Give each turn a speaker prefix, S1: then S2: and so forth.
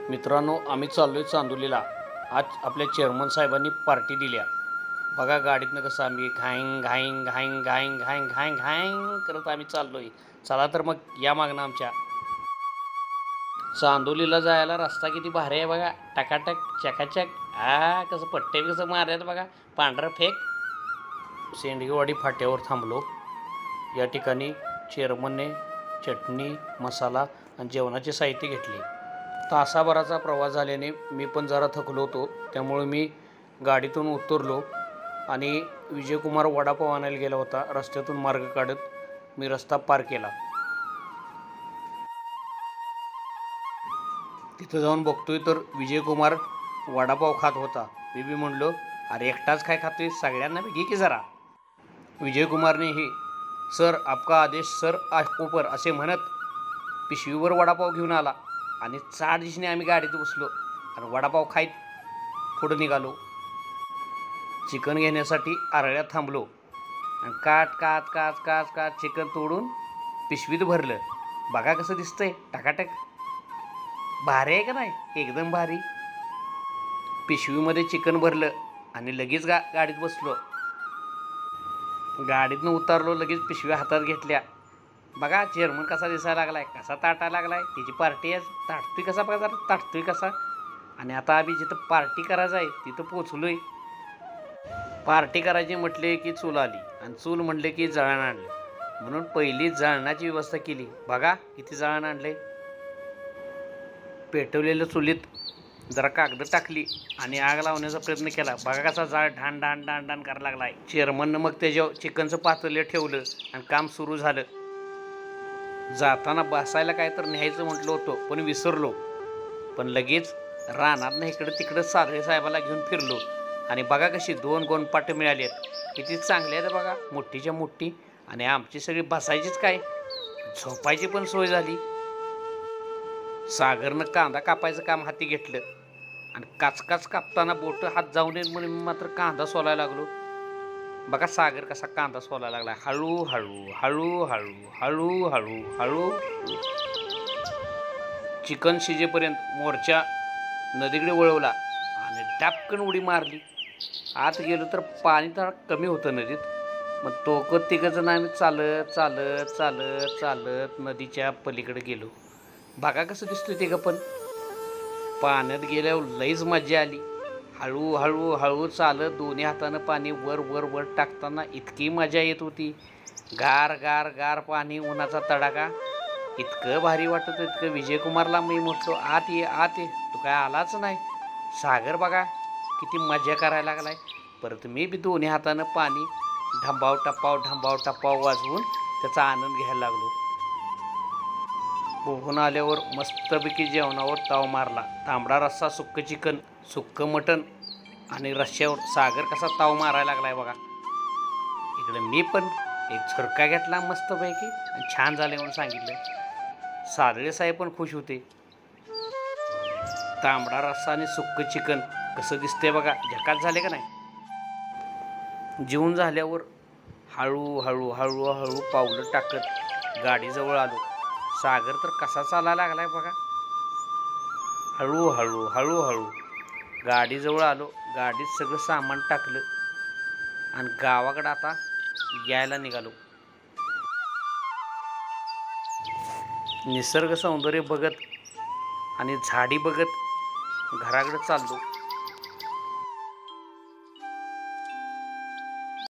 S1: मित्रांनो, आम्ही चाललोय चांदोलीला। आज आपल्या चेअरमन साहेबांनी पार्टी दिल्या। बघा गाडीतनं कसं आम्ही घाईंग घाईंग घाईंग घाईंग घाईंग घाईंग घाईंग करत आम्ही चाललोय। चला तर मग या मागणं आमच्या चांदोलीला जायला रस्ता किती भारी आहे बघा, टकाटक चकाचक। कसं पट्टे कसं मारतात बघा, पांढरं फेक। सेंडगेवाडी फाट्यावर थांबलो। या ठिकाणी चेअरमनने चटणी, मसाला आणि जेवणाचे साहित्य घेतले। तासाभराचा प्रवास झाल्याने मी पण जरा थकलो होतो, त्यामुळे मी गाडीतून उतरलो आणि विजयकुमार वडापाव आणायला गेला होता। रस्त्यातून मार्ग काढत मी रस्ता पार केला। तिथं जाऊन बघतोय तर विजयकुमार वडापाव खात होता। मी म्हणलो, अरे एकटाच काय खातोय, सगळ्यांना बी घे की जरा। विजयकुमारने हे सर आपका आदेश सर ऊपर असे म्हणत पिशवीवर वडापाव घेऊन आला आणि चार दिशेने आम्ही गाडीत बसलो आणि वडापाव खाईत पुढे निघालो। चिकन घेण्यासाठी आरळ्यात थांबलो आणि काट काट काट काट काट चिकन तोडून पिशवीत भरलं। बघा कसं दिसतंय, टकाटक भारी आहे का नाही, एकदम भारी। पिशवीमध्ये चिकन भरलं आणि लगेच गाडीत बसलो। गाडीतनं उतरलो, लगेच पिशव्या हातात घेतल्या। बघा चेअरमन कसा दिसायला लागलाय, कसा ताटायला लागलाय, त्याची पार्टी आहे। ताटतोय कसा बघा, ताटतोय कसा। आणि आता आम्ही जिथं पार्टी करायचं आहे तिथं पोचलोय। पार्टी करायची म्हटले की चूल आली आणि चूल म्हणले की जळण आणलं, म्हणून पहिली जळणाची व्यवस्था केली। बघा किती जळण आणले। पेटवलेल्या चुलीत जरा कागद टाकली आणि आग लावण्याचा प्रयत्न केला। बघा कसा जाळ ढाण ढाण ढाण ढाण करायला लागलाय। चेअरमननं मग त्याच्यावर चिकनचं पातेलं ठेवलं आणि काम सुरू झालं। जाताना बसायला काय तर न्यायचं म्हटलं होतं, पण विसरलो। पण लगेच रानातनं इकडं तिकडं साधळे साहेबाला घेऊन फिरलो आणि बघा कशी 2 गोणपाट मिळाली आहेत, किती चांगले आहेत बघा, मोठीच्या मोठी। आणि आमची सगळी बसायचीच काय, झोपायची पण सोय झाली। सागरनं कांदा कापायचं काम हाती घेतलं आणि काचकाच कापताना बोट हात जाऊ नयेत म्हणून मी मात्र कांदा सोलायला लागलो। बघा सागर कसा कांदा सोलायला लागला, हळू हळू हळू हळू हळू हळू हळू। चिकन शिजेपर्यंत मोर्चा नदीकडे वळवला आणि टापकन उडी मारली। आत गेलो तर पाणी तर कमी होतं नदीत। मग टोकत तिघजण आम्ही चालत चालत चालत चालत नदीच्या पलीकडे गेलो। बघा कसं दिसतोय तिघं पण। पाण्यात गेल्यावर लईच मजा आली। हळू हळू हळू चालत दोन्ही हातानं पाणी वर वर वर टाकताना इतकी मजा येत होती। गार गार गार पाणी, उन्हाचा तडाखा, इतकं भारी वाटत होतं। इतकं विजयकुमारला मी म्हटलो, आत ये आत ये, तू काय आलाच नाही। सागर बघा किती मजा करायला लागलाय। परत मी बी दोन्ही हातानं पाणी ढंबाव टप्पाव वाजवून त्याचा आनंद घ्यायला लागलो। पोहून आल्यावर मस्तपैकी जेवणावर ताव मारला। तांबडा रस्सा, सुक्कं चिकन, सुक्कं मटण आणि रश्श्यावर सागर कसा ताव मारायला लागलाय बघा। इकडे मी पण एक झुरका घेतला मस्तपैकी आणि छान झाले म्हणून सांगितलं। सादळे साहेब पण खुश होते। तांबडा रस्सा आणि सुक्कं चिकन कसं दिसतंय बघा, झकास झाले का नाही। जेवून झाल्यावर हळू हळू हळू हळू पावलं टाकत गाडीजवळ आलो। सागर तर कसा चालायला लागलाय बघा, हळू हळू हळू हळू। गाडीजवळ आलो, गाडीत सगळं सामान टाकलं आणि गावाकडं आता यायला निघालो। निसर्ग सौंदर्य बघत आणि झाडी बघत घराकडे चाललो।